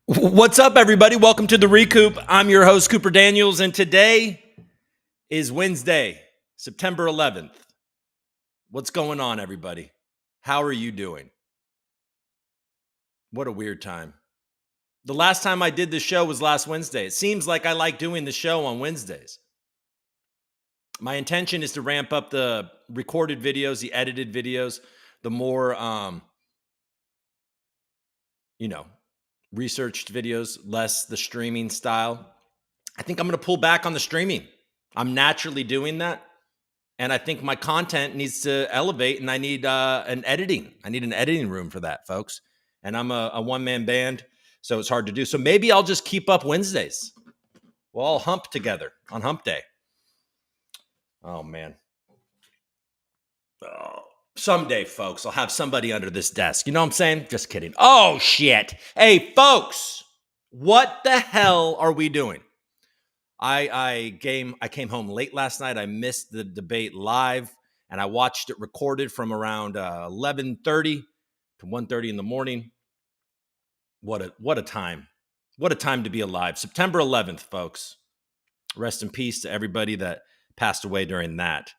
What's up, everybody? Welcome to the ReCoop. I'm your host, Cooper Daniels, and today is Wednesday, September 11th. What's going on, everybody? How are you doing? What a weird time. The last time I did this show was last Wednesday. It seems like I like doing the show on Wednesdays. My intention is to ramp up the recorded videos, the edited videos, the more, researched videos, less the streaming style. I think I'm going to pull back on the streaming. I'm naturally doing that. And I think my content needs to elevate, and I need an editing room for that, folks. And I'm a one-man band, so it's hard to do. So maybe I'll just keep up Wednesdays. We'll all hump together on hump day. Oh, man. Oh, someday, folks, I'll have somebody under this desk. You know what I'm saying? Just kidding. Oh, shit. Hey, folks, what the hell are we doing? I came home late last night. I missed the debate live, and I watched it recorded from around 11:30 to 1:30 in the morning. What a time. What a time to be alive. September 11th, folks. Rest in peace to everybody that passed away during that.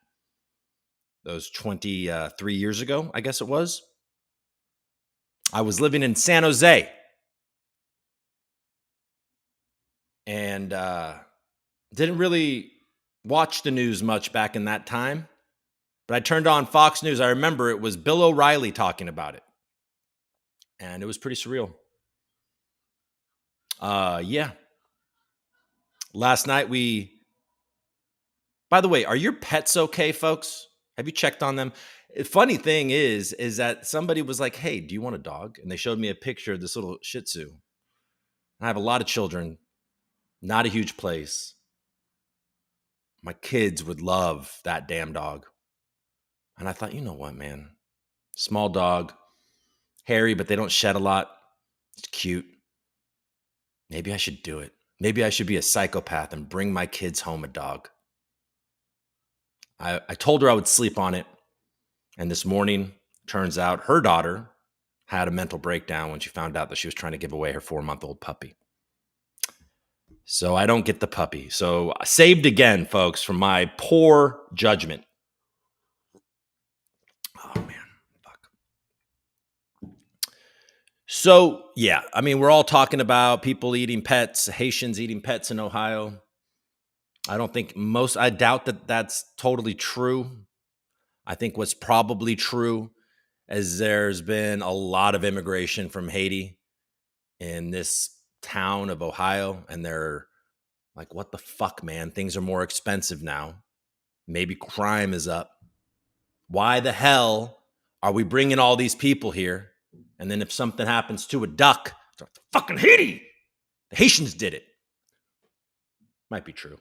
Those 23 years ago, I guess it was. I was living in San Jose. And didn't really watch the news much back in that time. But I turned on Fox News. I remember it was Bill O'Reilly talking about it. And it was pretty surreal. Yeah. Last night by the way, are your pets okay, folks? Have you checked on them? The funny thing is that somebody was like, hey, do you want a dog? And they showed me a picture of this little Shih Tzu. I have a lot of children, not a huge place. My kids would love that damn dog. And I thought, you know what, man? Small dog, hairy, but they don't shed a lot. It's cute. Maybe I should do it. Maybe I should be a psychopath and bring my kids home a dog. I told her I would sleep on it. And this morning, turns out her daughter had a mental breakdown when she found out that she was trying to give away her 4-month-old puppy. So I don't get the puppy. So saved again, folks, from my poor judgment. Oh, man. Fuck. So, yeah, I mean, we're all talking about people eating pets, Haitians eating pets in Ohio. I doubt that that's totally true. I think what's probably true is there's been a lot of immigration from Haiti in this town of Ohio, and they're like, what the fuck, man? Things are more expensive now. Maybe crime is up. Why the hell are we bringing all these people here? And then if something happens to a duck, it's fucking Haiti. The Haitians did it. Might be true.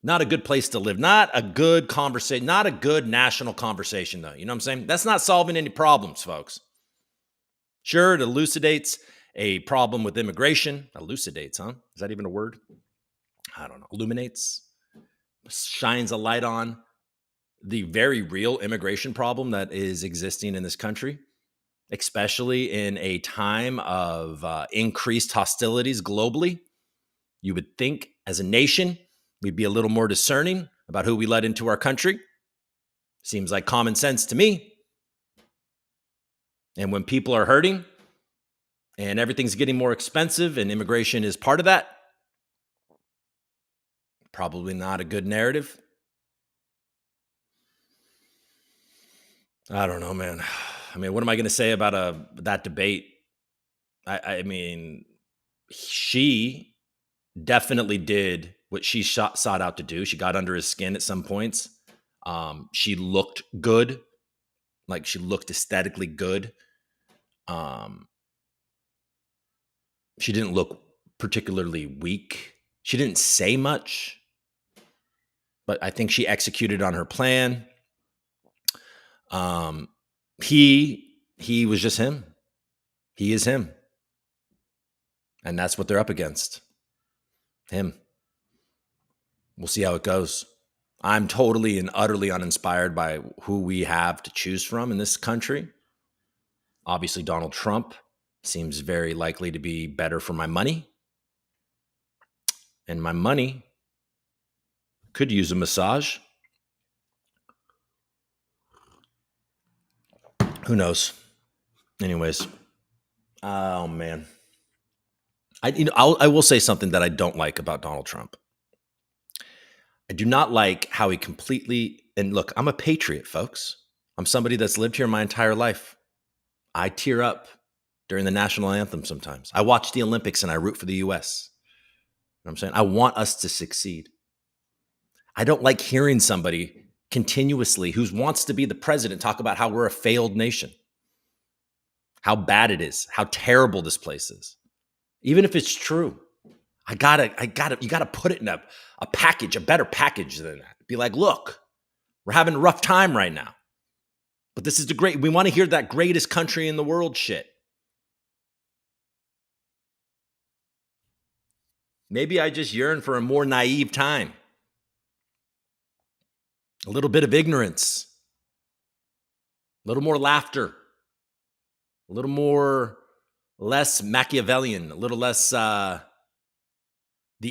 Not a good place to live. Not a good conversation. Not a good national conversation, though. You know what I'm saying? That's not solving any problems, folks. Sure, it elucidates a problem with immigration. Elucidates, huh? Is that even a word? I don't know. Illuminates. Shines a light on the very real immigration problem that is existing in this country, especially in a time of increased hostilities globally. You would think as a nation, we'd be a little more discerning about who we let into our country. Seems like common sense to me. And when people are hurting and everything's getting more expensive and immigration is part of that, probably not a good narrative. I don't know, man. I mean, what am I going to say about that debate? I mean, she definitely did what she sought out to do. She got under his skin at some points. She looked good, like she looked aesthetically good. She didn't look particularly weak. She didn't say much, but I think she executed on her plan. He was just him. He is him. And that's what they're up against. Him. We'll see how it goes. I'm totally and utterly uninspired by who we have to choose from in this country. Obviously, Donald Trump seems very likely to be better for my money. And my money could use a massage. Who knows? Anyways, oh man, I will say something that I don't like about Donald Trump. I do not like how he completely, and look, I'm a patriot, folks. I'm somebody that's lived here my entire life. I tear up during the national anthem sometimes. I watch the Olympics and I root for the US. You know what I'm saying? I want us to succeed. I don't like hearing somebody continuously who wants to be the president talk about how we're a failed nation, how bad it is, how terrible this place is. Even if it's true, you gotta put it in a package, a better package than that. Be like, look, we're having a rough time right now, but this is we want to hear that greatest country in the world shit. Maybe I just yearn for a more naive time, a little bit of ignorance, a little more laughter, a little more less Machiavellian, a little less the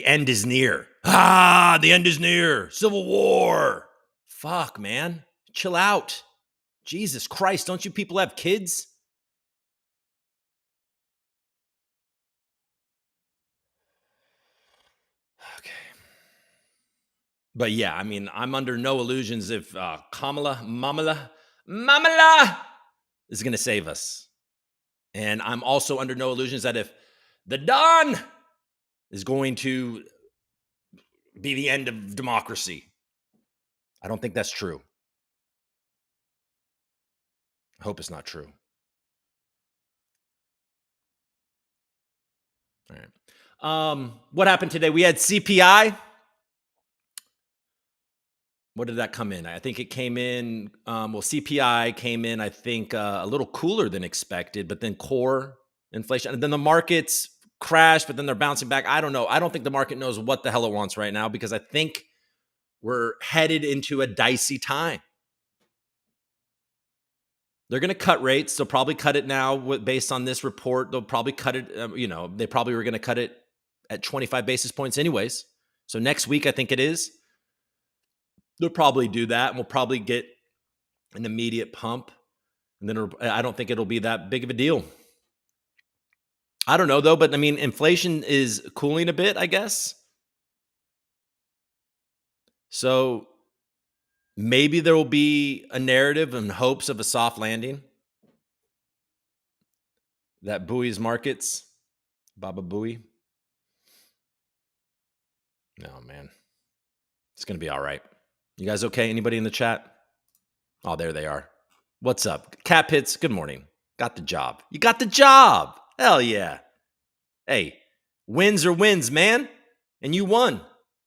end is near. The end is near. Civil war. Fuck, man. Chill out. Jesus Christ, don't you people have kids? Okay. But yeah, I mean, I'm under no illusions if Mamala is going to save us. And I'm also under no illusions that if the Don is going to be the end of democracy. I don't think that's true. I hope it's not true. All right. What happened today? We had CPI. What did that come in? I think it came in, CPI came in, I think, a little cooler than expected, but then core inflation. And then the markets crashed, but then they're bouncing back. I don't know. I don't think the market knows what the hell it wants right now because I think we're headed into a dicey time. They're going to cut rates. They'll probably cut it now based on this report. They'll probably cut it, they probably were going to cut it at 25 basis points anyways. So next week, I think it is. They'll probably do that, and we'll probably get an immediate pump. And then I don't think it'll be that big of a deal. I don't know, though, but I mean, inflation is cooling a bit, I guess. So maybe there will be a narrative and hopes of a soft landing that buoys markets. Baba Booey. No, man. It's going to be all right. You guys okay? Anybody in the chat? Oh, there they are. What's up? Cat Pits, good morning. Got the job. You got the job. Hell yeah. Hey, wins are wins, man. And you won.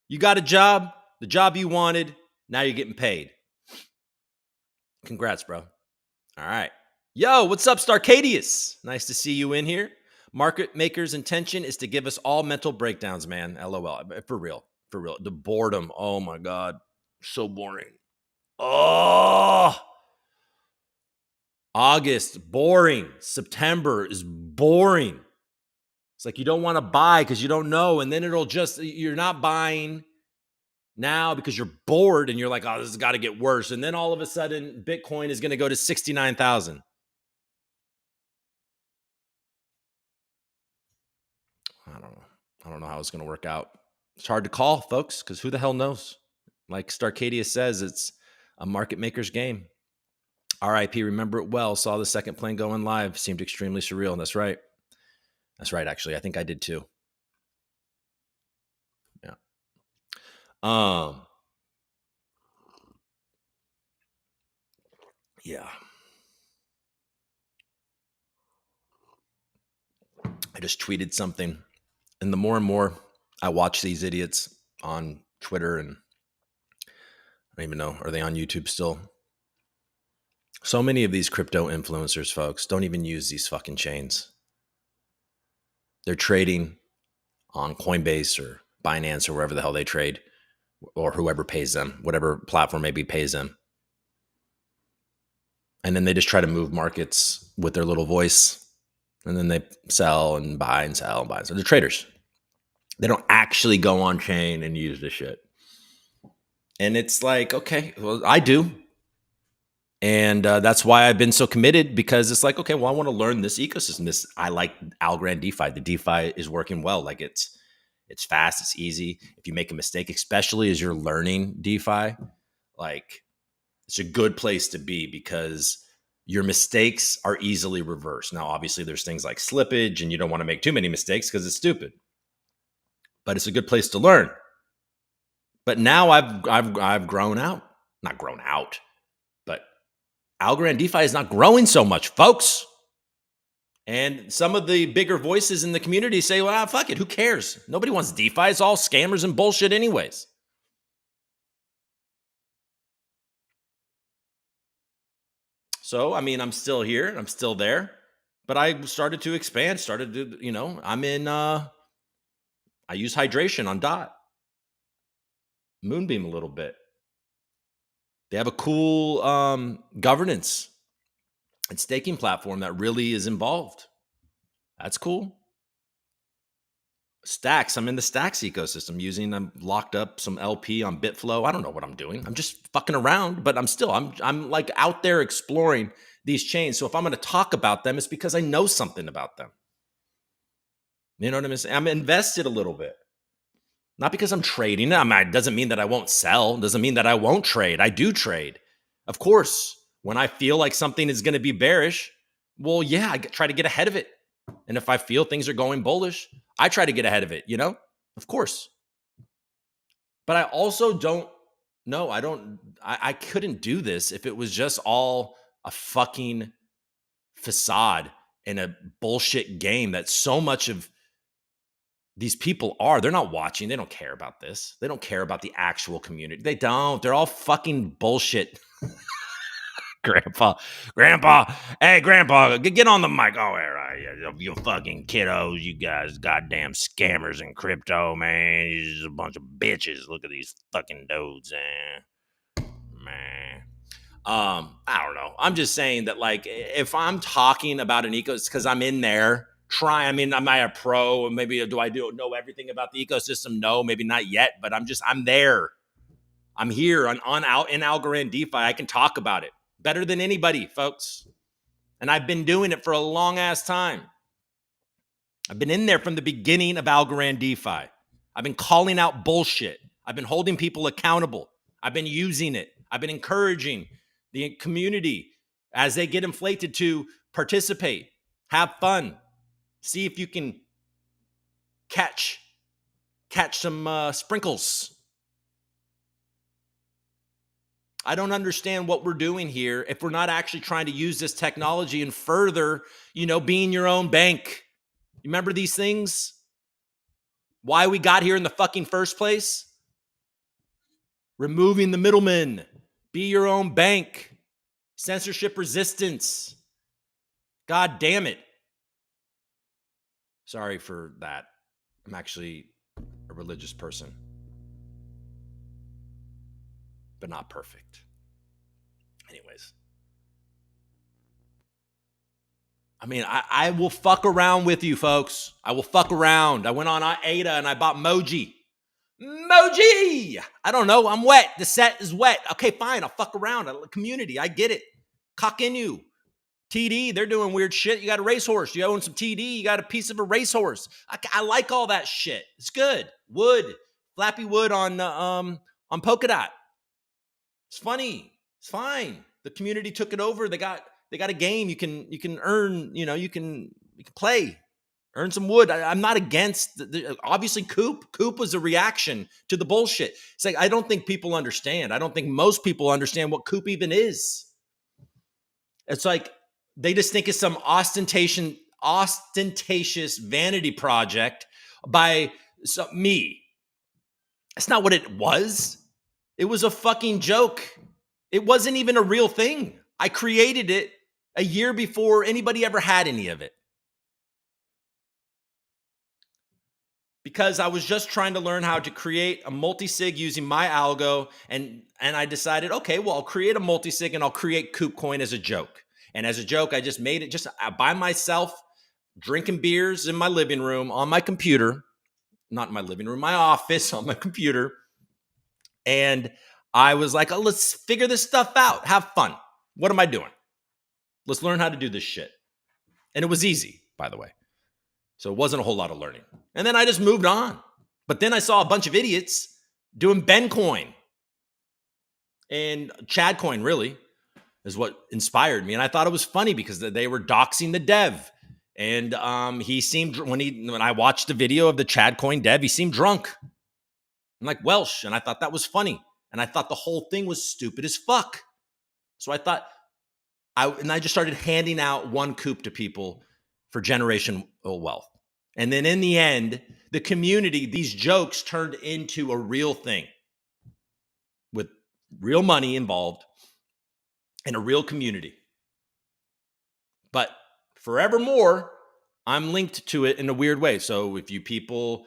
You got a job, the job you wanted. Now you're getting paid. Congrats, bro. All right. Yo, what's up, Starcadius? Nice to see you in here. Market maker's intention is to give us all mental breakdowns, man. LOL. For real. For real. The boredom. Oh, my God. So boring. Oh. August, boring. September is boring. It's like you don't want to buy because you don't know. And then you're not buying now because you're bored and you're like, oh, this has got to get worse. And then all of a sudden, Bitcoin is going to go to 69,000. I don't know how it's going to work out. It's hard to call, folks, because who the hell knows? Like Starcadia says, it's a market maker's game. RIP, remember it well. Saw the second plane going live. Seemed extremely surreal. And that's right. That's right, actually. I think I did too. Yeah. Yeah. I just tweeted something. And the more and more I watch these idiots on Twitter, and I don't even know, are they on YouTube still? So many of these crypto influencers, folks, don't even use these fucking chains. They're trading on Coinbase or Binance or wherever the hell they trade, or whoever pays them, whatever platform maybe pays them. And then they just try to move markets with their little voice. And then they sell and buy and sell and buy. So they're traders. They don't actually go on chain and use the shit. And it's like, okay, well, I do. And that's why I've been so committed, because it's like, okay, well, I want to learn this ecosystem. I like Algorand DeFi. The DeFi is working well. Like it's fast, it's easy. If you make a mistake, especially as you're learning DeFi, like it's a good place to be, because your mistakes are easily reversed. Now, obviously, there's things like slippage, and you don't want to make too many mistakes because it's stupid. But it's a good place to learn. But now I've grown out, not grown out, but Algorand DeFi is not growing so much, folks. And some of the bigger voices in the community say, well, fuck it, who cares? Nobody wants DeFi. It's all scammers and bullshit anyways. So, I mean, I'm still here. I'm still there. But I started to expand, I'm in, I use hydration on Dot, Moonbeam a little bit. They have a cool governance and staking platform that really is involved. That's cool. Stacks. I'm in the Stacks ecosystem I'm locked up some LP on Bitflow. I don't know what I'm doing. I'm just fucking around, but I'm like out there exploring these chains. So if I'm going to talk about them, it's because I know something about them. You know what I'm saying? I'm invested a little bit. Not because I'm trading. It doesn't mean that I won't sell. Doesn't mean that I won't trade. I do trade. Of course, when I feel like something is going to be bearish, well, yeah, I try to get ahead of it. And if I feel things are going bullish, I try to get ahead of it, of course. But I also don't, no, I couldn't do this if it was just all a fucking facade and a bullshit game that so much of these people are. They're not watching. They don't care about this. They don't care about the actual community. They don't. They're all fucking bullshit. Grandpa, hey, Grandpa, get on the mic. Oh, you fucking kiddos, you guys, goddamn scammers and crypto, man. You're just a bunch of bitches. Look at these fucking dudes, man. I don't know. I'm just saying that, like, if I'm talking about an ecosystem, because I'm in there. Am I a pro? Maybe do I know everything about the ecosystem? No, maybe not yet, but I'm there. I'm here out in Algorand DeFi. I can talk about it better than anybody, folks. And I've been doing it for a long ass time. I've been in there from the beginning of Algorand DeFi. I've been calling out bullshit. I've been holding people accountable. I've been using it. I've been encouraging the community as they get inflated to participate, have fun, see if you can catch some sprinkles. I don't understand what we're doing here if we're not actually trying to use this technology and further, being your own bank. You remember these things? Why we got here in the fucking first place? Removing the middlemen. Be your own bank. Censorship resistance. God damn it. Sorry for that. I'm actually a religious person, but not perfect. Anyways. I will fuck around with you, folks. I will fuck around. I went on ADA and I bought Moji. I don't know. I'm wet. The set is wet. Okay, fine. I'll fuck around. Community. I get it. Cock in you. TD, they're doing weird shit. You got a racehorse. You own some TD. You got a piece of a racehorse. I like all that shit. It's good. Wood. Flappy wood on Polkadot. It's funny. It's fine. The community took it over. They got a game you can earn, you can play, earn some wood. I'm not against obviously Coop was a reaction to the bullshit. It's like, I don't think people understand. I don't think most people understand what Coop even is. It's like they just think it's some ostentatious vanity project by me. That's not what it was. It was a fucking joke. It wasn't even a real thing. I created it a year before anybody ever had any of it. Because I was just trying to learn how to create a multi-sig using my algo. And I decided, okay, well, I'll create a multi-sig and I'll create KoopCoin as a joke. And as a joke, I just made it just by myself drinking beers in my living room on my computer, not in my living room, my office on my computer. And I was like, oh, let's figure this stuff out. Have fun. What am I doing? Let's learn how to do this shit. And it was easy, by the way. So it wasn't a whole lot of learning. And then I just moved on. But then I saw a bunch of idiots doing Bencoin and Chadcoin, really, is what inspired me. And I thought it was funny because they were doxing the dev. And he seemed, when I watched the video of the Chadcoin dev, he seemed drunk. I'm like Welsh. And I thought that was funny. And I thought the whole thing was stupid as fuck. So I thought, I just started handing out ReCoop to people for generational wealth. And then in the end, the community, these jokes turned into a real thing with real money involved and a real community. But forevermore, I'm linked to it in a weird way. So if you people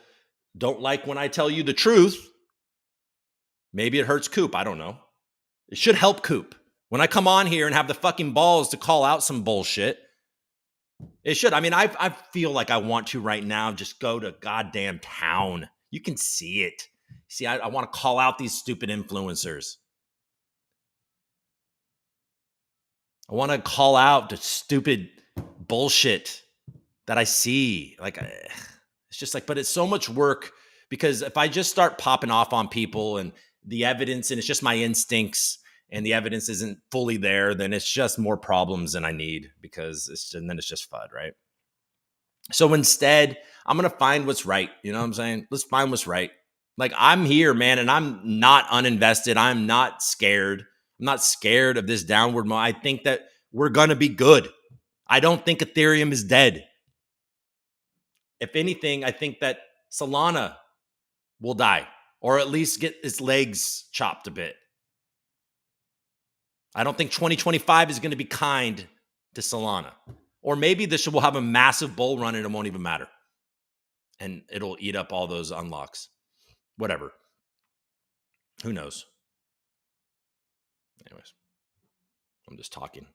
don't like when I tell you the truth, maybe it hurts Coop. I don't know. It should help Coop. When I come on here and have the fucking balls to call out some bullshit, it should. I mean, I feel like I want to right now just go to goddamn town. You can see it. See, I want to call out these stupid influencers. I want to call out the stupid bullshit that I see. Like, it's just like, but it's so much work because if I just start popping off on people and the evidence, and it's just my instincts, and the evidence isn't fully there, then it's just more problems than I need and then it's just FUD, right? So instead, I'm going to find what's right. You know what I'm saying? Let's find what's right. Like, I'm here, man, and I'm not uninvested. I'm not scared. I'm not scared of this downward move. I think that we're going to be good. I don't think Ethereum is dead. If anything, I think that Solana will die or at least get its legs chopped a bit. I don't think 2025 is going to be kind to Solana. Or maybe this will have a massive bull run and it won't even matter. And it'll eat up all those unlocks. Whatever. Who knows? Anyways, I'm just talking.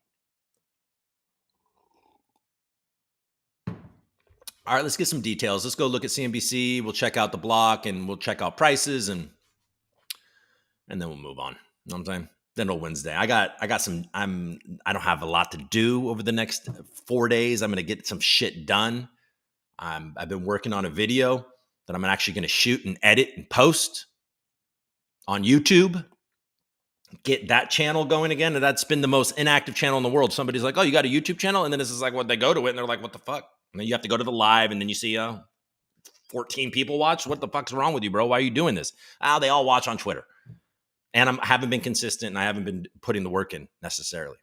All right, let's get some details. Let's go look at CNBC. We'll check out the block and we'll check out prices and then we'll move on. You know what I'm saying? Then till Wednesday. I don't have a lot to do over the next 4 days. I'm going to get some shit done. I've been working on a video that I'm actually going to shoot and edit and post on YouTube. Get that channel going again. And that's been the most inactive channel in the world. Somebody's like, oh, you got a YouTube channel? And then this is like, what, they go to it and they're like, what the fuck? And then you have to go to the live and then you see 14 people watch. What the fuck's wrong with you, bro? Why are you doing this? They all watch on Twitter. And I haven't been consistent and I haven't been putting the work in necessarily.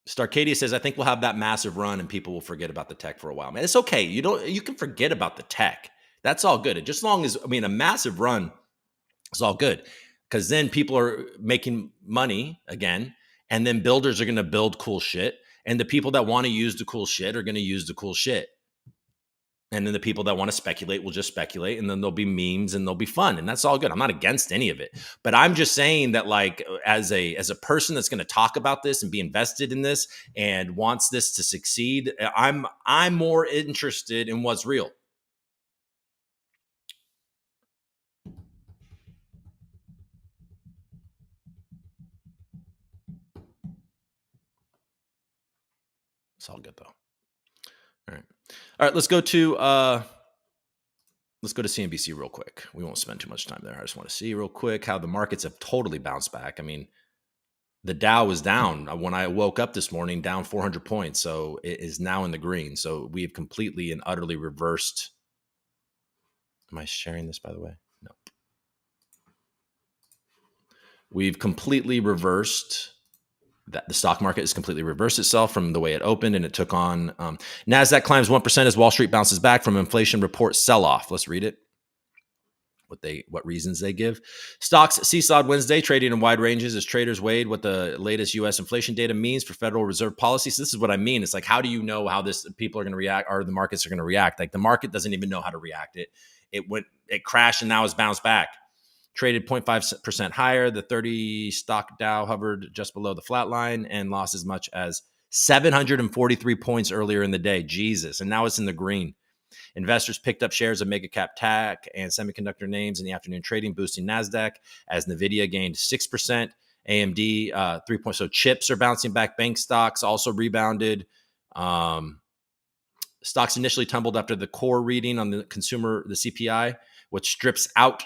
Starcadia says, I think we'll have that massive run and people will forget about the tech for a while. Man, it's okay. You can forget about the tech. That's all good. Just as long as, a massive run is all good. Because then people are making money again. And then builders are going to build cool shit. And the people that want to use the cool shit are going to use the cool shit. And then the people that want to speculate will just speculate, and then there'll be memes and they'll be fun. And that's all good. I'm not against any of it. But I'm just saying that, like, as a person that's going to talk about this and be invested in this and wants this to succeed, I'm more interested in what's real. It's all good though. All right, let's go to CNBC real quick. We won't spend too much time there. I just want to see real quick how the markets have totally bounced back. I mean, the Dow was down when I woke up this morning, down 400 points. So it is now in the green. So we have completely and utterly reversed. Am I sharing this, by the way? No. We've completely reversed that. The stock market has completely reversed itself from the way it opened, and it took on NASDAQ climbs 1% as Wall Street bounces back from inflation report sell-off. Let's read it. What reasons they give. Stocks seesawed Wednesday, trading in wide ranges as traders weighed what the latest U.S. inflation data means for Federal Reserve policy. So this is what I mean. It's like, how do you know how people are going to react, or the markets are going to react? Like, the market doesn't even know how to react. It crashed and now it's bounced back. Traded 0.5% higher. The 30 stock Dow hovered just below the flat line and lost as much as 743 points earlier in the day. Jesus. And now it's in the green. Investors picked up shares of mega cap tech and semiconductor names in the afternoon trading, boosting NASDAQ as NVIDIA gained 6%, AMD 3 points. So chips are bouncing back. Bank stocks also rebounded. Stocks initially tumbled after the core reading on the consumer, the CPI, which strips out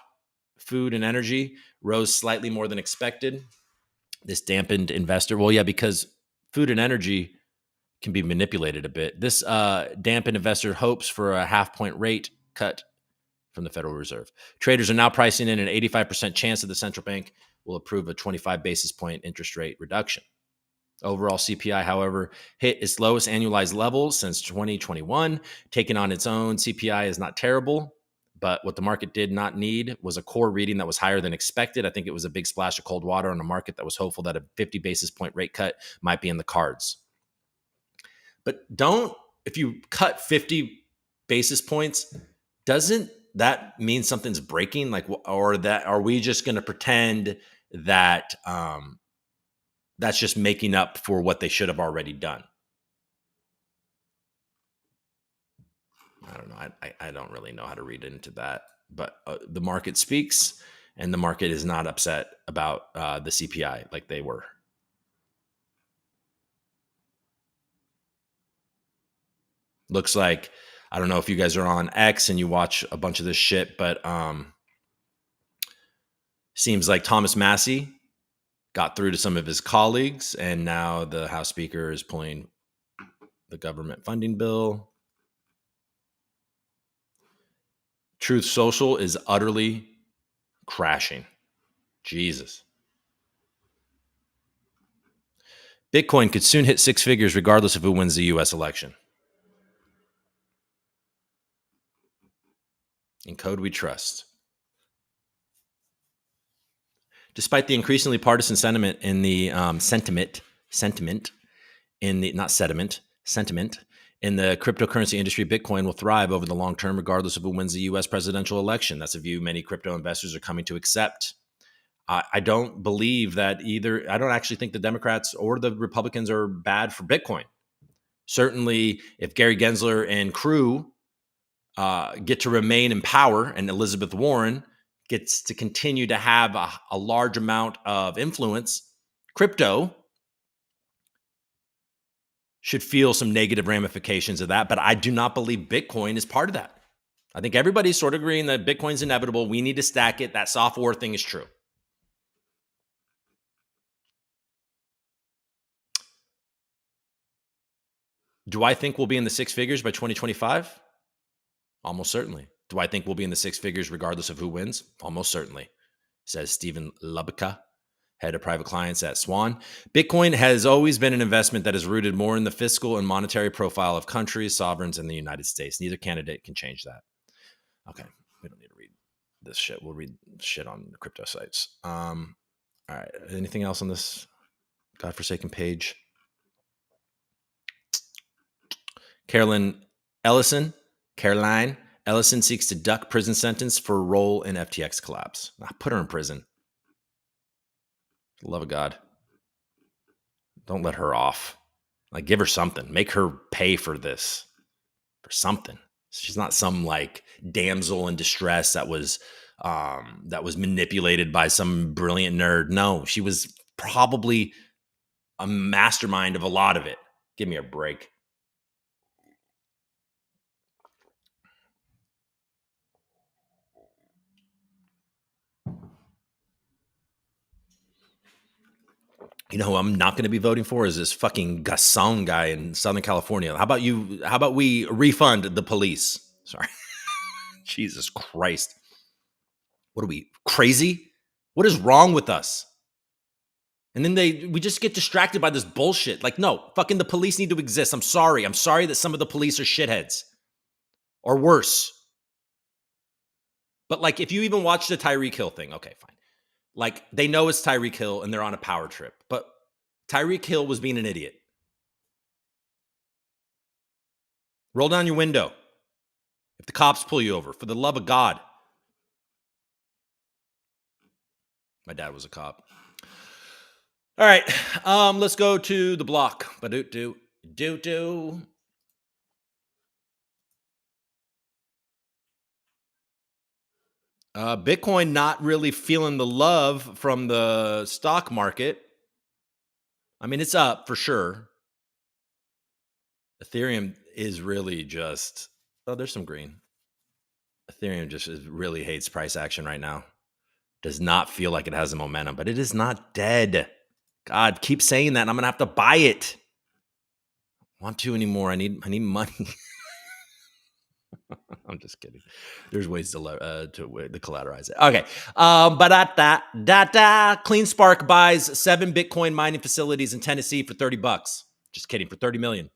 food and energy, rose slightly more than expected. This dampened investor. Well, yeah, because food and energy can be manipulated a bit. This dampened investor hopes for a 0.5 point rate cut from the Federal Reserve. Traders are now pricing in an 85% chance that the central bank will approve a 25 basis point interest rate reduction. Overall CPI, however, hit its lowest annualized level since 2021. Taken on its own, CPI is not terrible, but what the market did not need was a core reading that was higher than expected. I think it was a big splash of cold water on a market that was hopeful that a 50 basis point rate cut might be in the cards. But if you cut 50 basis points, doesn't that mean something's breaking? Or that are we just going to pretend that that's just making up for what they should have already done? I don't know. I don't really know how to read into that. But the market speaks, and the market is not upset about the CPI like they were. Looks like, I don't know if you guys are on X and you watch a bunch of this shit, but seems like Thomas Massie got through to some of his colleagues, and now the House Speaker is pulling the government funding bill. Truth Social is utterly crashing. Jesus. Bitcoin could soon hit 6 figures regardless of who wins the U.S. election. In code we trust. Despite the increasingly partisan sentiment in the sentiment in the cryptocurrency industry, Bitcoin will thrive over the long term, regardless of who wins the U.S. presidential election. That's a view many crypto investors are coming to accept. I don't believe that either. I don't actually think the Democrats or the Republicans are bad for Bitcoin. Certainly, if Gary Gensler and crew get to remain in power, and Elizabeth Warren gets to continue to have a large amount of influence, crypto should feel some negative ramifications of that. But I do not believe Bitcoin is part of that. I think everybody's sort of agreeing that Bitcoin's inevitable. We need to stack it. That soft war thing is true. Do I think we'll be in the 6 figures by 2025? Almost certainly. Do I think we'll be in the 6 figures regardless of who wins? Almost certainly, says Stephen Lubka, head of private clients at Swan. Bitcoin has always been an investment that is rooted more in the fiscal and monetary profile of countries, sovereigns, and the United States. Neither candidate can change that. Okay, we don't need to read this shit. We'll read shit on the crypto sites. All right, anything else on this godforsaken page? Caroline Ellison seeks to duck prison sentence for role in FTX collapse. Put her in prison. For the love of God. Don't let her off. Give her something. Make her pay for this. For something. She's not some damsel in distress that was manipulated by some brilliant nerd. No, she was probably a mastermind of a lot of it. Give me a break. You know who I'm not going to be voting for is this fucking Gasson guy in Southern California. How about we refund the police? Sorry. Jesus Christ. What are we, crazy? What is wrong with us? And then we just get distracted by this bullshit. No, fucking the police need to exist. I'm sorry. I'm sorry that some of the police are shitheads. Or worse. But if you even watch the Tyreek Hill thing, okay, fine. They know it's Tyreek Hill and they're on a power trip. But Tyreek Hill was being an idiot. Roll down your window if the cops pull you over, for the love of God. My dad was a cop. All right. Let's go to the block. Do. Bitcoin not really feeling the love from the stock market. I mean, it's up for sure. Ethereum is really just, oh, there's some green. Ethereum just really hates price action right now. Does not feel like it has the momentum, but it is not dead. God, keep saying that. And I'm gonna have to buy it. Want to anymore? I need money. I'm just kidding. There's ways to collateralize it. Okay. Clean Spark buys 7 Bitcoin mining facilities in Tennessee for $30. Just kidding, for 30 million.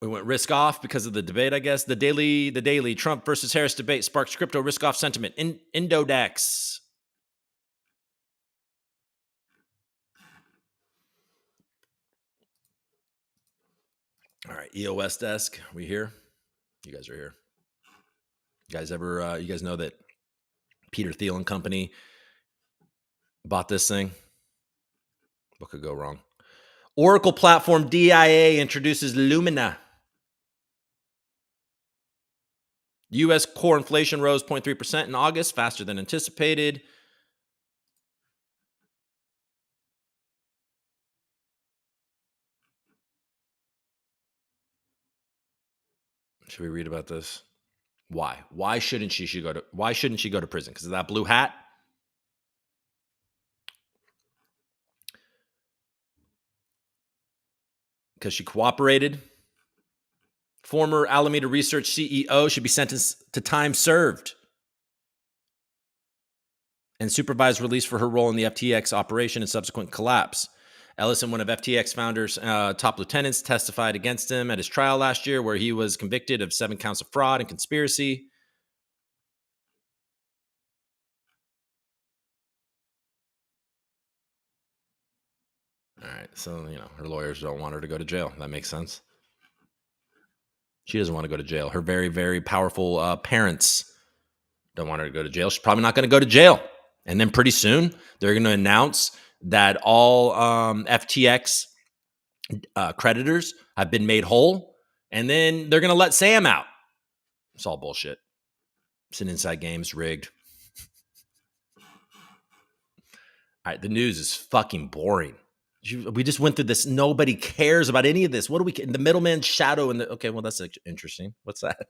We went risk off because of the debate, I guess. The daily Trump versus Harris debate sparks crypto risk off sentiment. Indodex. All right, EOS desk. We here? You guys are here. You guys ever? You guys know that Peter Thiel and company bought this thing? What could go wrong? Oracle platform DIA introduces Lumina. U.S. core inflation rose 0.3% in August, faster than anticipated. Should we read about this? Why? Why shouldn't she go to prison? Because of that blue hat? Because she cooperated? Former Alameda Research CEO should be sentenced to time served and supervised release for her role in the FTX operation and subsequent collapse. Ellison, one of FTX founders' top lieutenants, testified against him at his trial last year, where he was convicted of 7 counts of fraud and conspiracy. All right, so, her lawyers don't want her to go to jail. That makes sense. She doesn't want to go to jail. Her very, very powerful parents don't want her to go to jail. She's probably not going to go to jail. And then pretty soon, they're going to announce that all FTX creditors have been made whole. And then they're going to let Sam out. It's all bullshit. It's an inside game. It's rigged. All right, the news is fucking boring. We just went through this. Nobody cares about any of this. What do we? The middleman shadow and okay, well, that's interesting. What's that?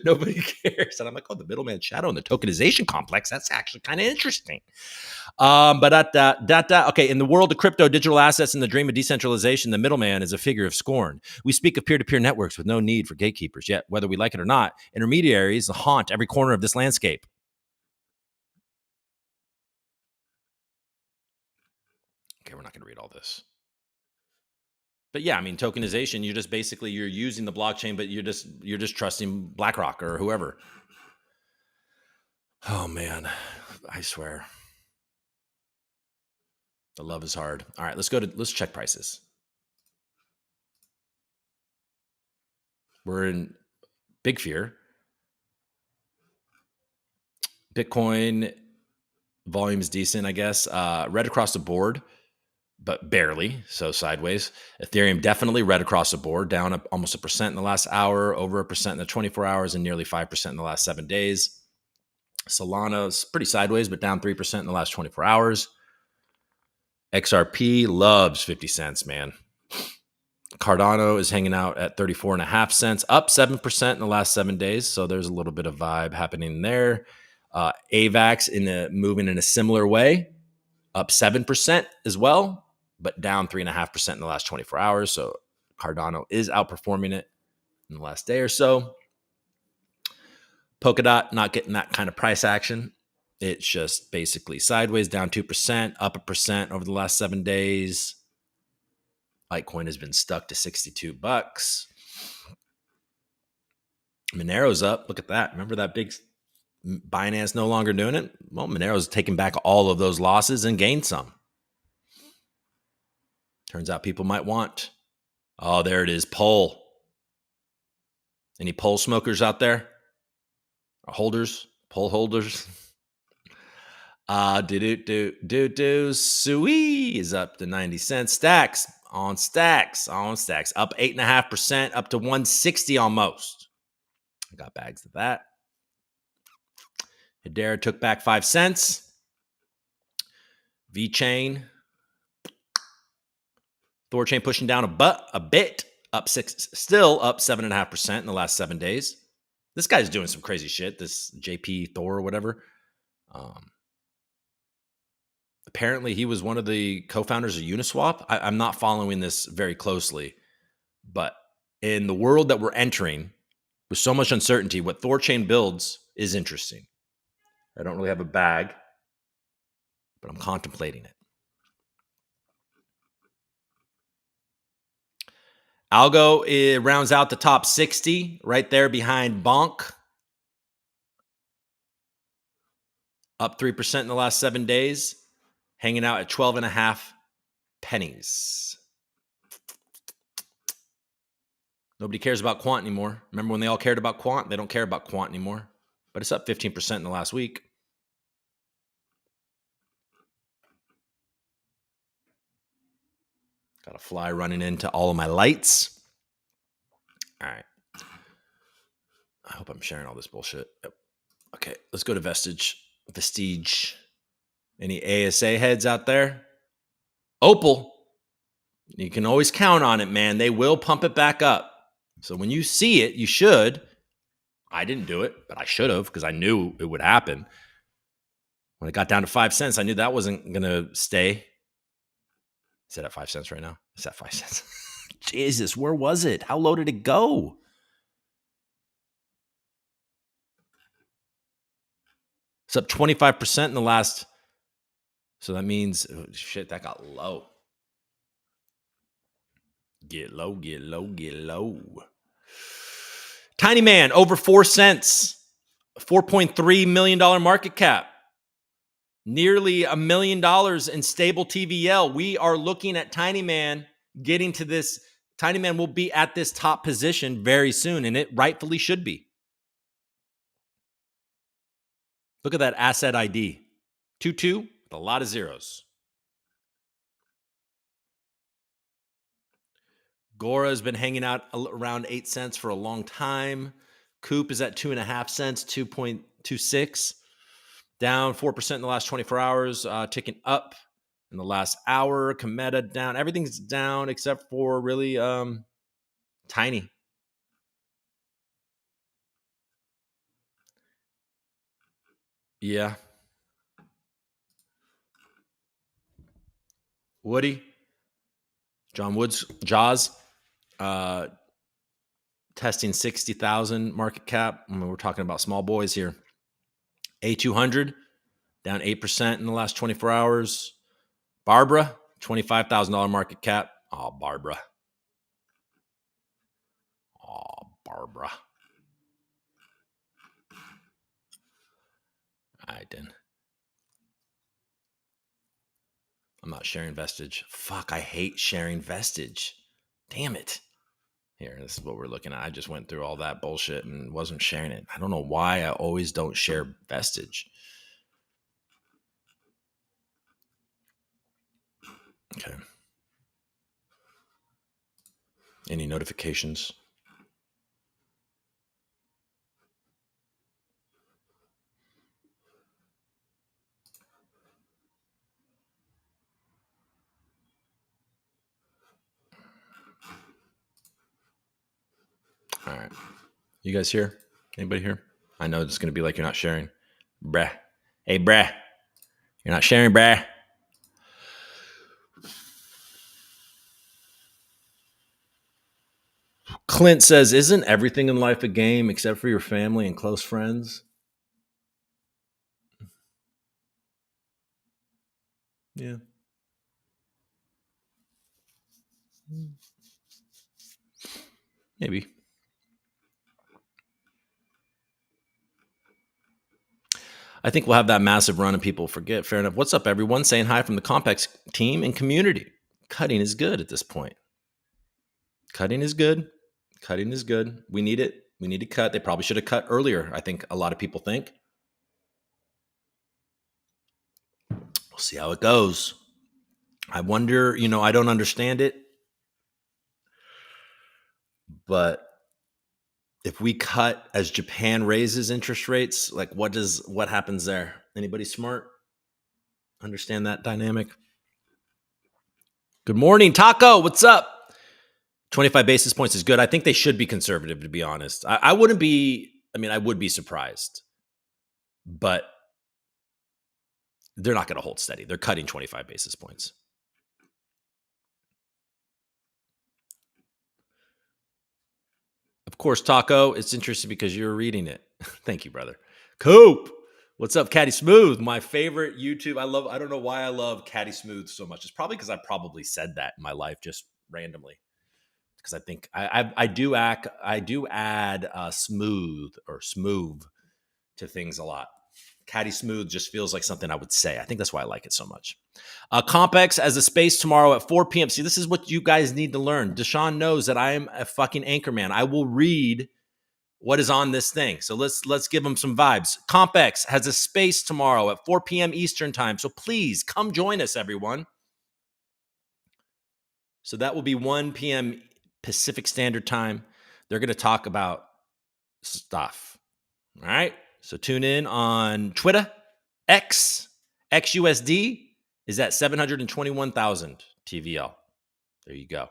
Nobody cares. And I'm like, oh, the middleman shadow and the tokenization complex. That's actually kind of interesting. Okay, in the world of crypto, digital assets, and the dream of decentralization, the middleman is a figure of scorn. We speak of peer-to-peer networks with no need for gatekeepers. Yet, whether we like it or not, intermediaries haunt every corner of this landscape. Okay, we're not going to read all this. But yeah, I mean, tokenization, you're just basically you're using the blockchain, but you're just trusting BlackRock or whoever. Oh man, I swear. The love is hard. All right, let's check prices. We're in big fear. Bitcoin volume is decent, I guess. Red across the board, but barely. So sideways. Ethereum definitely red across the board, down almost 1% in the last hour, over 1% in the 24 hours, and nearly 5% in the last 7 days. Solana's pretty sideways, but down 3% in the last 24 hours. XRP loves 50 cents, man. Cardano is hanging out at 34.5 cents, up 7% in the last 7 days. So there's a little bit of vibe happening there. AVAX moving in a similar way, up 7% as well, but down 3.5% in the last 24 hours. So Cardano is outperforming it in the last day or so. Polkadot not getting that kind of price action. It's just basically sideways, down 2%, up 1% over the last 7 days. Litecoin has been stuck to $62. Monero's up. Look at that. Remember that big Binance no longer doing it? Well, Monero's taking back all of those losses and gained some. Turns out people might want. Oh, there it is. Pole. Any pole smokers out there? Or holders? Pole holders? Sui is up to 90 cents. Stacks on stacks on stacks. Up 8.5%, up to 160 almost. I got bags of that. Hedera took back 5 cents. V-Chain. Thorchain pushing down a bit. Up 6, still up 7.5% in the last 7 days. This guy's doing some crazy shit. This JP Thor or whatever. Apparently, he was one of the co-founders of Uniswap. I'm not following this very closely, but in the world that we're entering, with so much uncertainty, what Thorchain builds is interesting. I don't really have a bag, but I'm contemplating it. Algo rounds out the top 60 right there behind Bonk. Up 3% in the last 7 days, hanging out at 12.5 pennies. Nobody cares about quant anymore. Remember when they all cared about quant? They don't care about quant anymore. But it's up 15% in the last week. Got a fly running into all of my lights. All right. I hope I'm sharing all this bullshit. Yep. Okay, let's go to Vestige. Any ASA heads out there? Opal. You can always count on it, man. They will pump it back up. So when you see it, you should. I didn't do it, but I should have because I knew it would happen. When it got down to 5 cents, I knew that wasn't going to stay. Is it at 5 cents right now? It's at 5 cents. Jesus, where was it? How low did it go? It's up 25% in the last. So that means, oh, shit, that got low. Get low, get low, get low. Tiny Man, over 4 cents. $4.3 million market cap. Nearly $1 million in stable TVL. We are looking at Tiny Man getting to this. Tiny Man will be at this top position very soon, and it rightfully should be. Look at that asset ID. 22 with a lot of zeros. Gora has been hanging out around 8 cents for a long time. Coop is at 2.5 cents, 2.26. Down 4% in the last 24 hours, ticking up in the last hour. Cometa down. Everything's down except for really Tiny. Yeah. Woody. John Woods. Jaws. Testing 60,000 market cap. I mean, we're talking about small boys here. A200 down 8% in the last 24 hours. Barbara, $25,000 market cap. Oh, Barbara. Oh, Barbara. All right, then. I'm not sharing Vestige. Fuck, I hate sharing Vestige. Damn it. Here, this is what we're looking at. I just went through all that bullshit and wasn't sharing it. I don't know why I always don't share Vestige. Okay. Any notifications? All right. You guys here? Anybody here? I know it's going to be like you're not sharing. Bruh. Hey, bruh. You're not sharing, bruh. Clint says, isn't everything in life a game except for your family and close friends? Yeah. Maybe. I think we'll have that massive run and people forget. Fair enough. What's up, everyone? Saying hi from the Compex team and community. Cutting is good at this point. Cutting is good. Cutting is good. We need it. We need to cut. They probably should have cut earlier, I think a lot of people think. We'll see how it goes. I wonder, I don't understand it, but if we cut as Japan raises interest rates, like what happens there? Anybody smart understand that dynamic? Good morning, Taco. What's up? 25 basis points is good. I think they should be conservative, to be honest. I wouldn't be, I would be surprised, but they're not going to hold steady. They're cutting 25 basis points. Of course, Taco, it's interesting because you're reading it. Thank you, brother. Coop. What's up, Caddy Smooth? My favorite YouTube. I don't know why I love Caddy Smooth so much. It's probably because I probably said that in my life just randomly. Because I think I do add smooth or smooth to things a lot. Caddy Smooth just feels like something I would say. I think that's why I like it so much. Compex as a space tomorrow at 4 p.m. See, this is what you guys need to learn. Deshaun knows that I am a fucking anchor man. I will read what is on this thing. So let's give him some vibes. Compex has a space tomorrow at 4 p.m. Eastern time. So please come join us, everyone. So that will be 1 p.m. Pacific Standard Time. They're going to talk about stuff. All right. So tune in on Twitter. XUSD is at 721,000 TVL. There you go.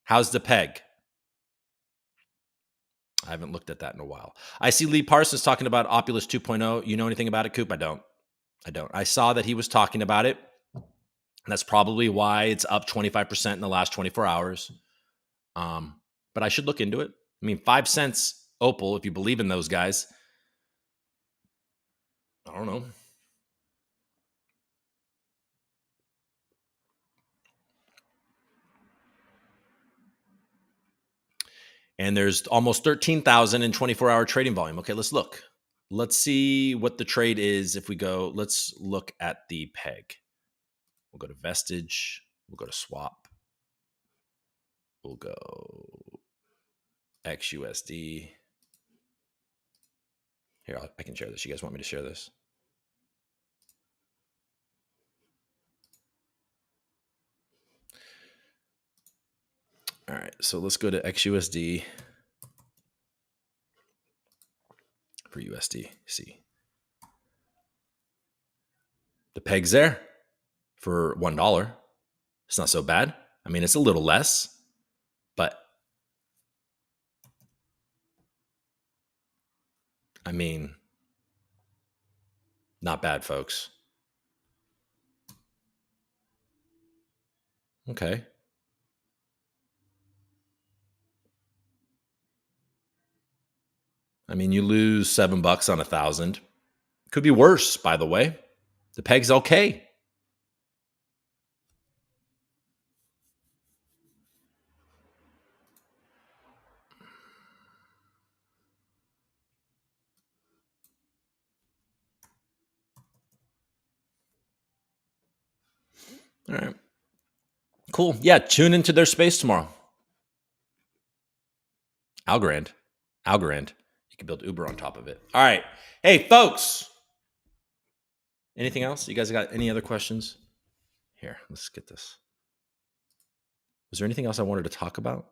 How's the peg? I haven't looked at that in a while. I see Lee Parsons talking about Opulus 2.0. You know anything about it, Coop? I don't. I saw that he was talking about it. And that's probably why it's up 25% in the last 24 hours. But I should look into it. 5 cents Opal, if you believe in those guys. I don't know. And there's almost 13,000 in 24-hour trading volume. Okay, let's look. Let's see what the trade is. If we go, let's look at the peg. We'll go to Vestige. We'll go to Swap. We'll go XUSD. Here, I can share this. You guys want me to share this? All right, so let's go to XUSD for USDC. The peg's there for $1. It's not so bad. It's a little less, but not bad, folks. Okay. You lose $7 on 1,000. Could be worse, by the way. The peg's okay. All right. Cool. Yeah, tune into their space tomorrow. Algorand. You can build Uber on top of it. All right. Hey, folks. Anything else? You guys got any other questions? Here, let's get this. Was there anything else I wanted to talk about?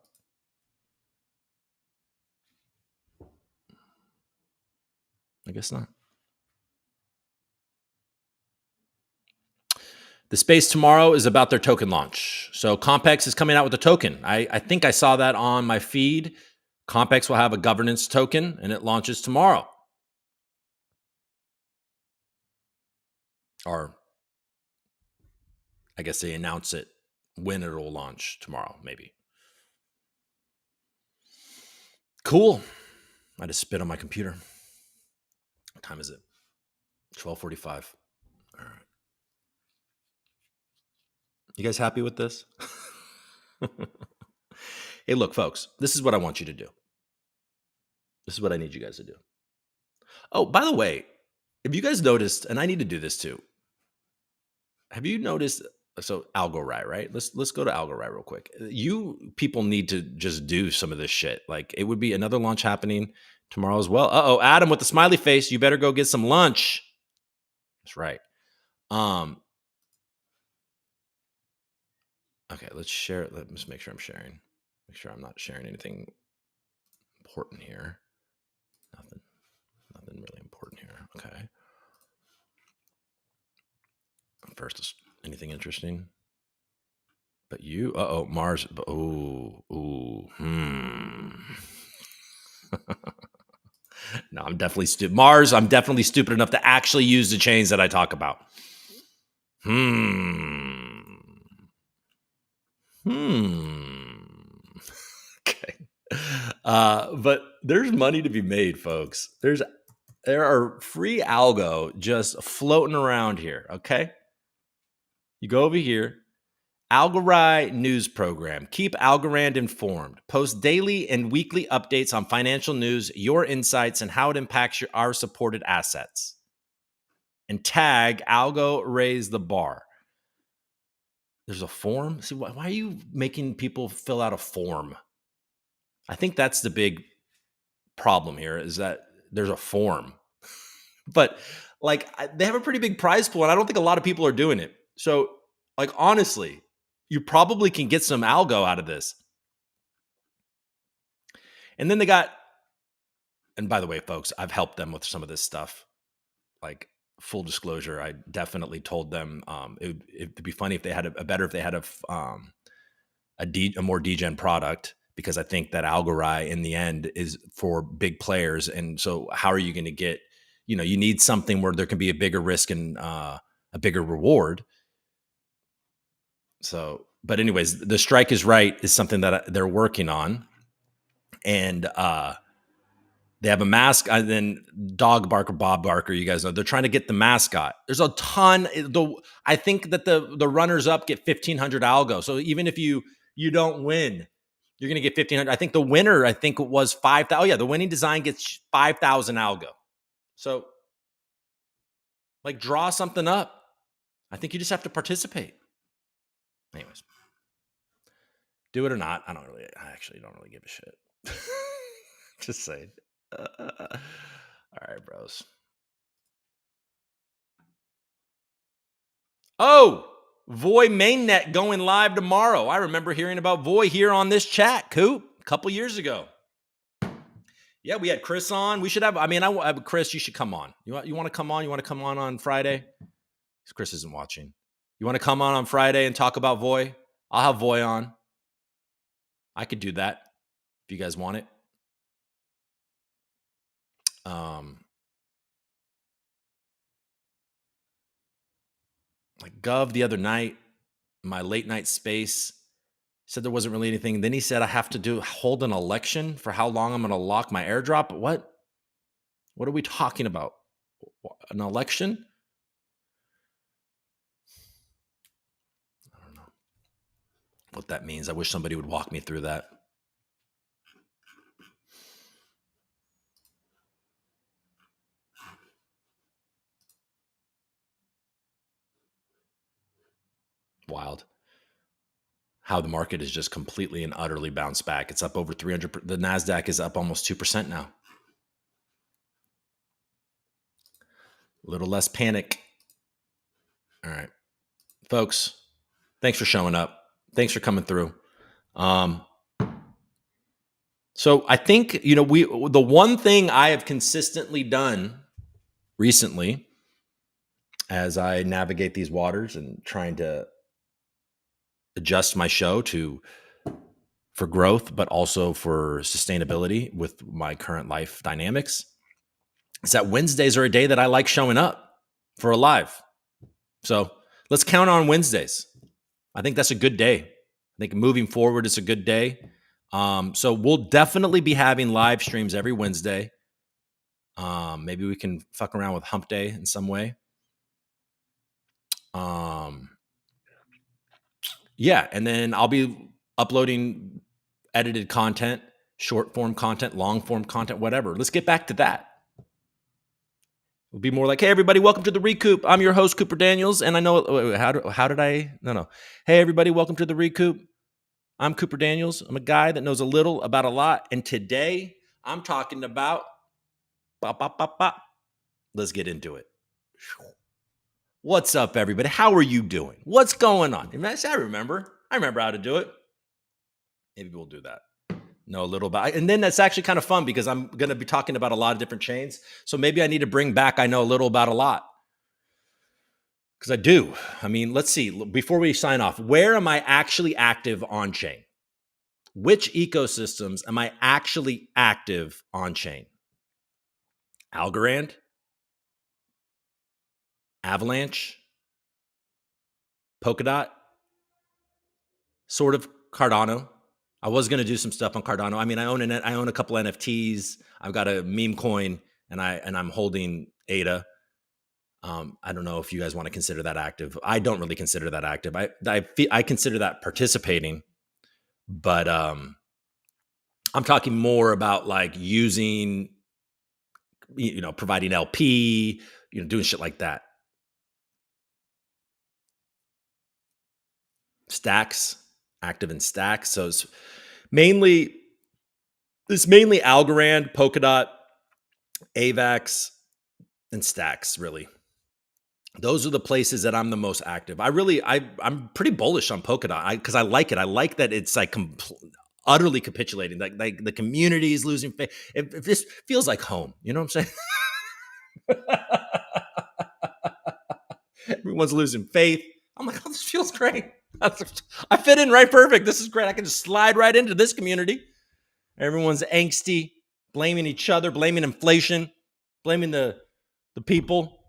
I guess not. The space tomorrow is about their token launch. So Compex is coming out with a token. I think I saw that on my feed. Compex will have a governance token, and it launches tomorrow. Or I guess they announce it when it will launch tomorrow, maybe. Cool. I just spit on my computer. What time is it? 12:45. All right. You guys happy with this? Hey, look, folks, this is what I want you to do. This is what I need you guys to do. Oh, by the way, have you guys noticed, and I need to do this too. Have you noticed? So Algorand, right? Let's go to Algorand real quick. You people need to just do some of this shit. Like it would be another launch happening tomorrow as well. Adam with the smiley face. You better go get some lunch. That's right. Um, okay, let's share it. Let's make sure I'm sharing. Make sure I'm not sharing anything important here. Nothing really important here. Okay. First, is anything interesting? But you, Mars. No, I'm definitely stupid. Mars, I'm definitely stupid enough to actually use the chains that I talk about. Okay. But there's money to be made, folks. There are free algo just floating around here. Okay. You go over here, Algorand news program. Keep Algorand informed. Post daily and weekly updates on financial news, your insights, and how it impacts our supported assets. And tag Algo raise the bar. There's a form. See, why are you making people fill out a form? I think that's the big problem here is that there's a form. But like they have a pretty big prize pool, and I don't think a lot of people are doing it. So, like honestly, you probably can get some algo out of this. And then they got, and by the way, folks, I've helped them with some of this stuff. Like full disclosure, I definitely told them it'd be funny if they had a more degen product, because I think that Algorand in the end is for big players. And so how are you going to get, you need something where there can be a bigger risk and a bigger reward. So, but anyways, the strike is right is something that they're working on. And they have a mask, and then Dog Barker, Bob Barker, you guys know, they're trying to get the mascot. There's a ton. I think that the runners up get 1,500 algo. So even if you don't win, you're going to get 1,500. I think the winner, I think it was 5,000. Oh yeah, the winning design gets 5,000 algo. So like draw something up. I think you just have to participate. Anyways, do it or not. I actually don't really give a shit. Just saying. All right, bros. Oh, Voy mainnet going live tomorrow. I remember hearing about Voy here on this chat, Coop, a couple years ago. Yeah, we had Chris on. We should have. I mean, Chris, you should come on. You want to come on? You want to come on Friday? Chris isn't watching. You want to come on Friday and talk about Voy? I'll have Voy on. I could do that if you guys want it. Like Gov the other night, my late night space, said there wasn't really anything. Then he said I have to hold an election for how long I'm going to lock my airdrop. What are we talking about? An election? I don't know what that means. I wish somebody would walk me through that. Wild. How the market is just completely and utterly bounced back. It's up over 300. The NASDAQ is up almost 2% now. A little less panic. All right, folks, thanks for showing up. Thanks for coming through. So I think, the one thing I have consistently done recently as I navigate these waters and trying to adjust my show for growth, but also for sustainability with my current life dynamics, is that Wednesdays are a day that I like showing up for a live. So let's count on Wednesdays. I think that's a good day. I think moving forward, it's a good day. So we'll definitely be having live streams every Wednesday. Maybe we can fuck around with Hump Day in some way. Yeah, and then I'll be uploading edited content, short form content, long form content, whatever. Let's get back to that. It'll be more like, hey, everybody, welcome to the ReCoop. I'm your host, Cooper Daniels. And I know, how did I? No. Hey, everybody, welcome to the ReCoop. I'm Cooper Daniels. I'm a guy that knows a little about a lot. And today I'm talking about, let's get into it. What's up, everybody? How are you doing? What's going on? I remember. I remember how to do it. Maybe we'll do that. Know a little about, and then that's actually kind of fun because I'm going to be talking about a lot of different chains. So maybe I need to bring back. I know a little about a lot because I do. I mean, let's see. Before we sign off, where am I actually active on chain? Which ecosystems am I actually active on chain? Algorand, Avalanche, Polkadot, sort of Cardano. I was going to do some stuff on Cardano. I mean, I own a couple NFTs. I've got a meme coin, and I'm holding ADA. I don't know if you guys want to consider that active. I don't really consider that active. I consider that participating, but I'm talking more about like using, providing LP, doing shit like that. Stacks, active in stacks. So it's mainly Algorand, Polkadot, AVAX, and stacks. Really, those are the places that I'm the most active. I'm pretty bullish on Polkadot because I like it. I like that it's like utterly capitulating. Like the community is losing faith. It just feels like home. You know what I'm saying? Everyone's losing faith. I'm like, oh, this feels great. I fit in right perfect. This is great. I can just slide right into this community. Everyone's angsty, blaming each other, blaming inflation, blaming the people.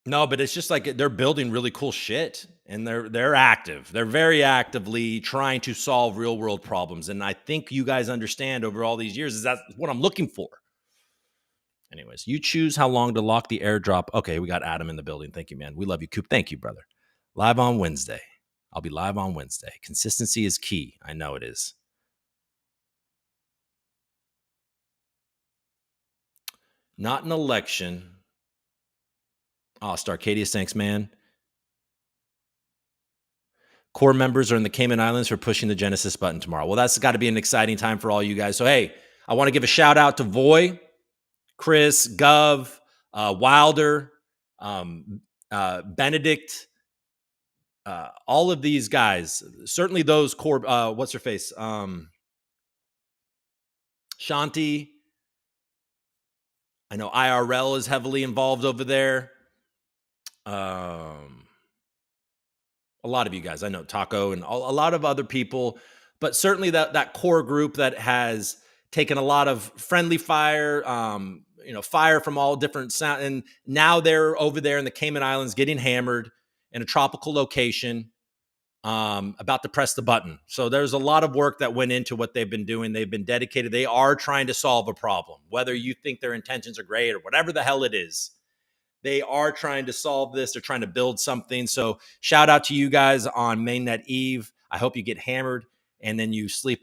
No, but it's just like they're building really cool shit, and they're active. They're very actively trying to solve real world problems, and I think you guys understand over all these years is that's what I'm looking for. Anyways, you choose how long to lock the airdrop. Okay, we got Adam in the building. Thank you, man. We love you, Coop. Thank you, brother. Live on Wednesday. I'll be live on Wednesday. Consistency is key. I know it is. Not an election. Oh, Starcadius, thanks, man. Core members are in the Cayman Islands for pushing the Genesis button tomorrow. Well, that's got to be an exciting time for all you guys. So, hey, I want to give a shout out to Voy, Chris, Gov, Wilder, Benedict, all of these guys. Certainly those core, what's her face? Shanti. I know IRL is heavily involved over there. A lot of you guys, I know Taco and a lot of other people, but certainly that core group that has taken a lot of friendly fire, fire from all different sound, and now they're over there in the Cayman Islands getting hammered in a tropical location, about to press the button. So there's a lot of work that went into what they've been doing. They've been dedicated. They are trying to solve a problem, whether you think their intentions are great or whatever the hell it is. They are trying to solve this. They're trying to build something. So shout out to you guys on Mainnet Eve. I hope you get hammered and then you sleep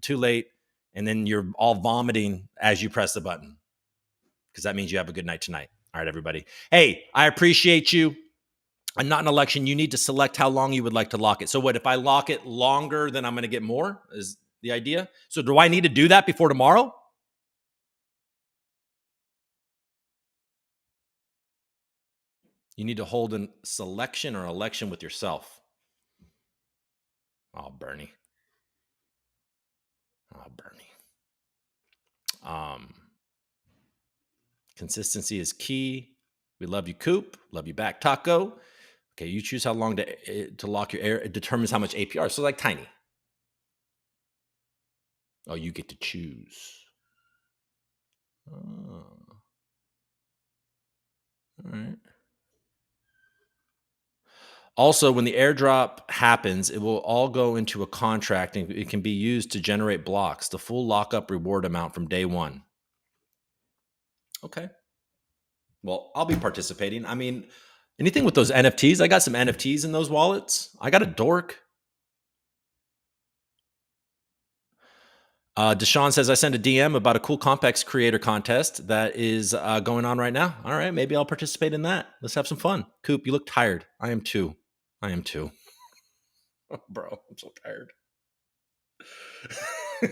too late and then you're all vomiting as you press the button because that means you have a good night tonight. All right, everybody. Hey, I appreciate you. I'm not an election. You need to select how long you would like to lock it. So what, if I lock it longer, then I'm going to get more is the idea. So do I need to do that before tomorrow? You need to hold a selection or election with yourself. Oh, Bernie. Oh, Bernie. Consistency is key. We love you, Coop. Love you back, Taco. Okay, you choose how long to lock your air. It determines how much APR. So like tiny. Oh, you get to choose. Oh. All right. Also, when the airdrop happens, it will all go into a contract and it can be used to generate blocks, the full lockup reward amount from day one. Okay. Well, I'll be participating. I mean, anything with those NFTs, I got some NFTs in those wallets. I got a dork. Deshaun says, I sent a DM about a cool Compex creator contest that is going on right now. All right, maybe I'll participate in that. Let's have some fun. Coop, you look tired. I am too. Bro, I'm so tired.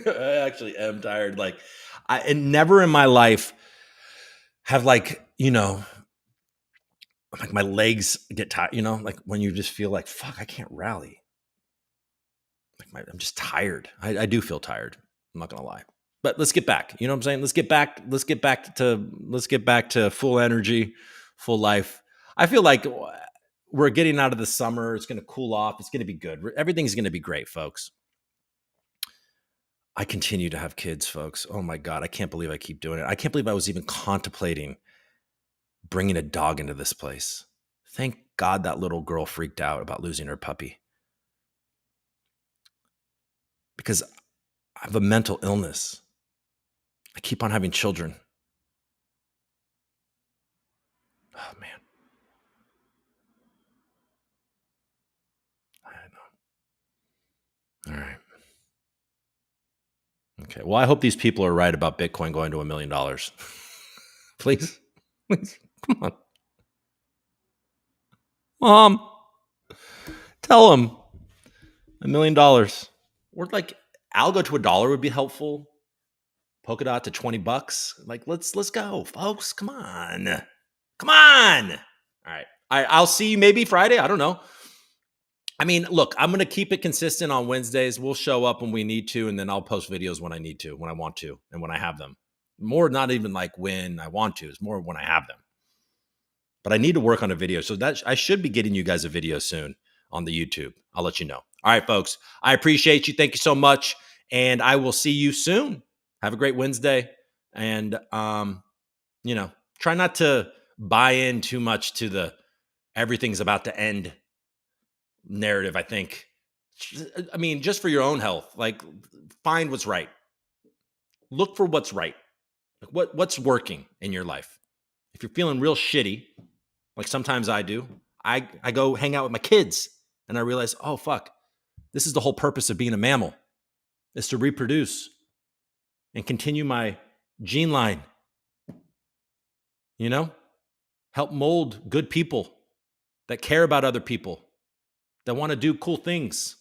I actually am tired. Like, I never in my life have like my legs get tired, you know, like when you just feel like, fuck, I can't rally. I'm just tired. I do feel tired. I'm not gonna lie. But let's get back. You know what I'm saying? Let's get back to full energy, full life. I feel like we're getting out of the summer. It's gonna cool off. It's gonna be good. Everything's gonna be great, folks. I continue to have kids, folks. Oh my God. I can't believe I keep doing it. I can't believe I was even contemplating bringing a dog into this place. Thank God that little girl freaked out about losing her puppy. Because I have a mental illness. I keep on having children. Oh, man. I know. All right. Okay. Well, I hope these people are right about Bitcoin going to $1 million. Please. Please. Come on. Mom, tell them $1 million. Or like algo to $1 would be helpful. Polkadot to $20. Like, let's go, folks. Come on. Come on. All right. I'll see you maybe Friday. I don't know. I mean, look, I'm going to keep it consistent on Wednesdays. We'll show up when we need to, and then I'll post videos when I need to, when I want to, and when I have them. More not even like when I want to, it's more when I have them. But I need to work on a video. So that I should be getting you guys a video soon on the YouTube. I'll let you know. All right, folks. I appreciate you. Thank you so much. And I will see you soon. Have a great Wednesday. And try not to buy in too much to the everything's about to end narrative. I think, I mean, just for your own health, like find what's right. Look for what's right. Like what's working in your life. If you're feeling real shitty, like sometimes I do, I go hang out with my kids and I realize, oh, fuck, this is the whole purpose of being a mammal, is to reproduce and continue my gene line, help mold good people that care about other people, that want to do cool things,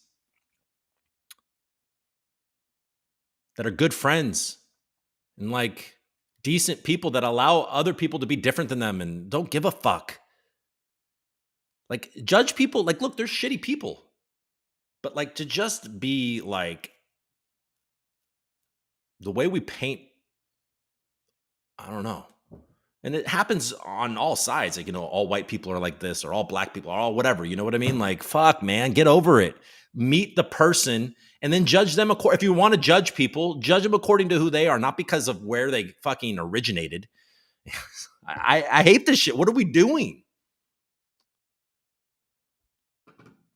that are good friends and like decent people that allow other people to be different than them and don't give a fuck. Like judge people, like, look, they're shitty people. But like to just be like the way we paint, I don't know. And it happens on all sides. Like, all white people are like this, or all black people are all whatever. You know what I mean? Like, fuck, man, get over it. Meet the person and then judge them. If you want to judge people, judge them according to who they are, not because of where they fucking originated. I hate this shit. What are we doing?